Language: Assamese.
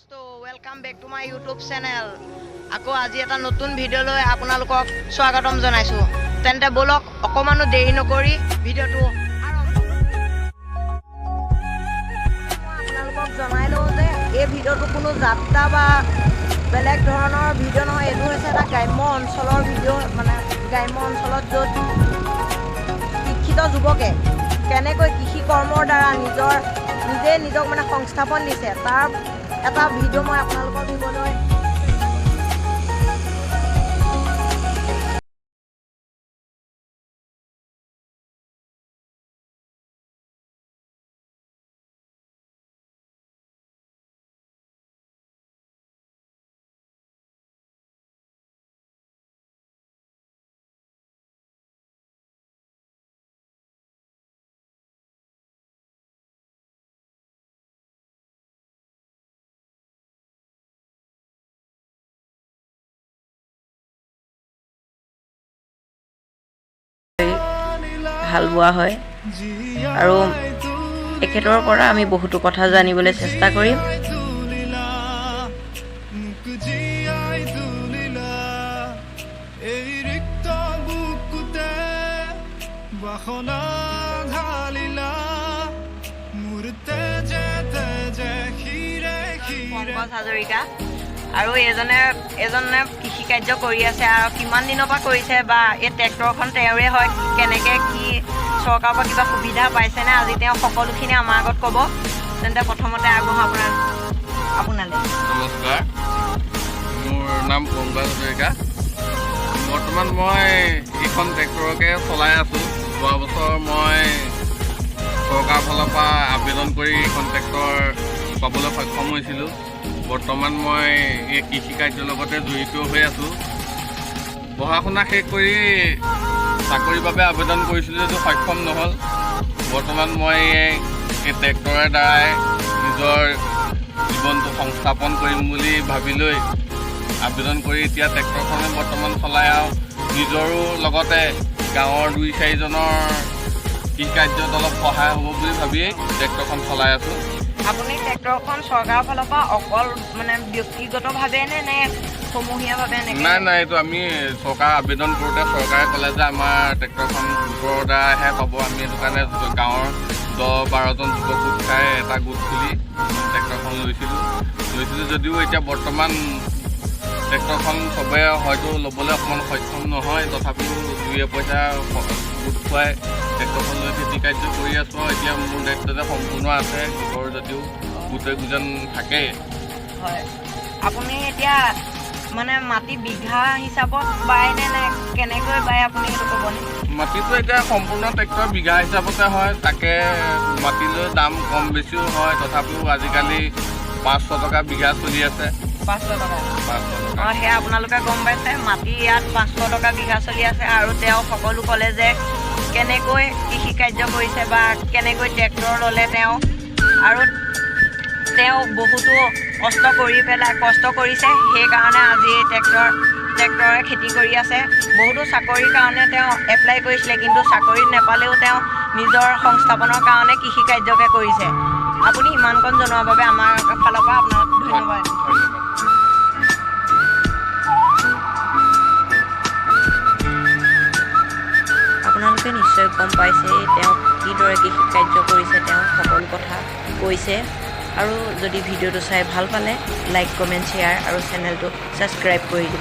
ভিউয়াৰ্স তো welcome back to my YouTube channel. আকৌ আজি এটা নতুন ভিডিঅ' লৈ আপোনালোকক স্বাগতম জনাইছো। তেন্তে বলক অকমানো দেৰি নকৰি ভিডিঅ'টো আপোনালোকক জনাই লওঁ যে এই ভিডিঅ'টো কোনো যাত্ৰা বা বেলেগ ধৰণৰ ভিডিঅ' নহয়। এইটো হৈছে এটা গ্ৰাম্য অঞ্চলৰ ভিডিঅ', মানে গ্ৰাম্য অঞ্চলত য'ত শিক্ষিত যুৱকে কেনেকৈ কৃষি কৰ্মৰ দ্বাৰা নিজে নিজক মানে সংস্থাপন দিছে, তাৰ এটা ভিডিঅ' মই আপোনালোকক দিবলৈ হাল বোৱা হয় আৰু এখেতৰ পৰা আমি বহুতো কথা জানিবলৈ চেষ্টা কৰিম। পংকজ হাজৰিকা আৰু এজনে কৃষি কাৰ্য কৰি আছে আৰু কিমান দিনৰ পৰা কৰিছে বা এই ট্ৰেক্টৰখন তেওঁৰে হয়, কেনেকৈ কি চৰকাৰৰ পৰা কিবা সুবিধা পাইছেনে আজি তেওঁ সকলোখিনি আমাৰ আগত ক'ব। তেন্তে প্ৰথমতে আগবঢ়াওঁ আপোনালৈ। নমস্কাৰ, মোৰ নাম পংকজ হাজৰিকা। বৰ্তমান মই এইখন ট্ৰেক্টৰকে চলাই আছোঁ। যোৱা বছৰ মই চৰকাৰৰ ফালৰ পৰা আবেদন কৰি এইখন ট্ৰেক্টৰ পাবলৈ সক্ষম হৈছিলোঁ। বৰ্তমান মই এই কৃষি কাৰ্যৰ লগতে জড়িত হৈ আছোঁ। পঢ়া শুনা শেষ কৰি চাকৰিৰ বাবে আবেদন কৰিছিলোঁ যদিও সক্ষম নহ'ল। বৰ্তমান মই এই ট্ৰেক্টৰৰ দ্বাৰাই নিজৰ জীৱনটো সংস্থাপন কৰিম বুলি ভাবি লৈ আবেদন কৰি এতিয়া ট্ৰেক্টৰখনে বৰ্তমান চলাই আৰু নিজৰো লগতে গাঁৱৰ 2-4জনৰ কৃষি কাৰ্যত অলপ সহায় হ'ব বুলি ভাবিয়েই ট্ৰেক্টৰখন চলাই আছোঁ। আপুনি ট্ৰেক্টৰখন চৰকাৰৰ ফালৰ পৰা অকল মানে ব্যক্তিগতভাৱে নে সমূহীয়াভাৱে? নাই, এইটো আমি চৰকাৰ আবেদন কৰোঁতে চৰকাৰে ক'লে যে আমাৰ ট্ৰেক্টৰখন গোটৰ দ্বাৰাহে পাব। আমি সেইটো কাৰণে গাঁৱৰ 10-12জন যুৱক গোট খাই এটা গোট খুলি ট্ৰেক্টৰখন লৈছিলোঁ যদিও এতিয়া বৰ্তমান ট্ৰেক্টৰখন চবে হয়তো ল'বলৈ অকণমান সক্ষম নহয়, তথাপিও 2 পইচা গোট খুৱাই ট্ৰেক্টৰখন লৈ খেতি কাৰ্য কৰি আছোঁ। আৰু এতিয়া মোৰ দায়িত্বতে সম্পূৰ্ণ আছে, গোটৰ যদিও গোটেইকেইজন থাকে। হয়, আপুনি এতিয়া মানে মাটি বিঘা হিচাপত বায়নে নে কেনেকৈ বায় আপুনি সেইটো ক'বনে? মাটিটো এতিয়া সম্পূৰ্ণ ট্ৰেক্টৰ বিঘা হিচাপতে হয়, তাকে মাটিলৈ দাম কম বেছিও হয়। তথাপিও আজিকালি 500 টকা বিঘা চলি আছে। 500 টকা? অঁ, সেয়া আপোনালোকে গম পাইছে, মাটি ইয়াত 500 টকা বিঘা চলি আছে। আৰু তেওঁ সকলো ক'লে যে কেনেকৈ কৃষি কাৰ্য কৰিছে বা কেনেকৈ ট্ৰেক্টৰ ল'লে তেওঁ, আৰু তেওঁ বহুতো কষ্ট কৰিছে, সেইকাৰণে আজি ট্ৰেক্টৰে খেতি কৰি আছে। বহুতো চাকৰিৰ কাৰণে তেওঁ এপ্লাই কৰিছিলে, কিন্তু চাকৰি নাপালেও তেওঁ নিজৰ সংস্থাপনৰ কাৰণে কৃষি কাৰ্যকে কৰিছে। আপুনি ইমানকণ জনোৱাৰ বাবে আমাৰ ফালৰ পৰা আপোনাক ধন্যবাদ। আপোনালোকে নিশ্চয় গম পাইছে তেওঁ কিদৰে কৃষি কাৰ্য কৰিছে, তেওঁ সকলো কথা কৈছে। আৰু যদি ভিডিঅ'টো চাই ভাল পালে লাইক, কমেণ্ট, শ্বেয়াৰ আৰু চেনেলটো ছাবস্ক্ৰাইব কৰি দিব।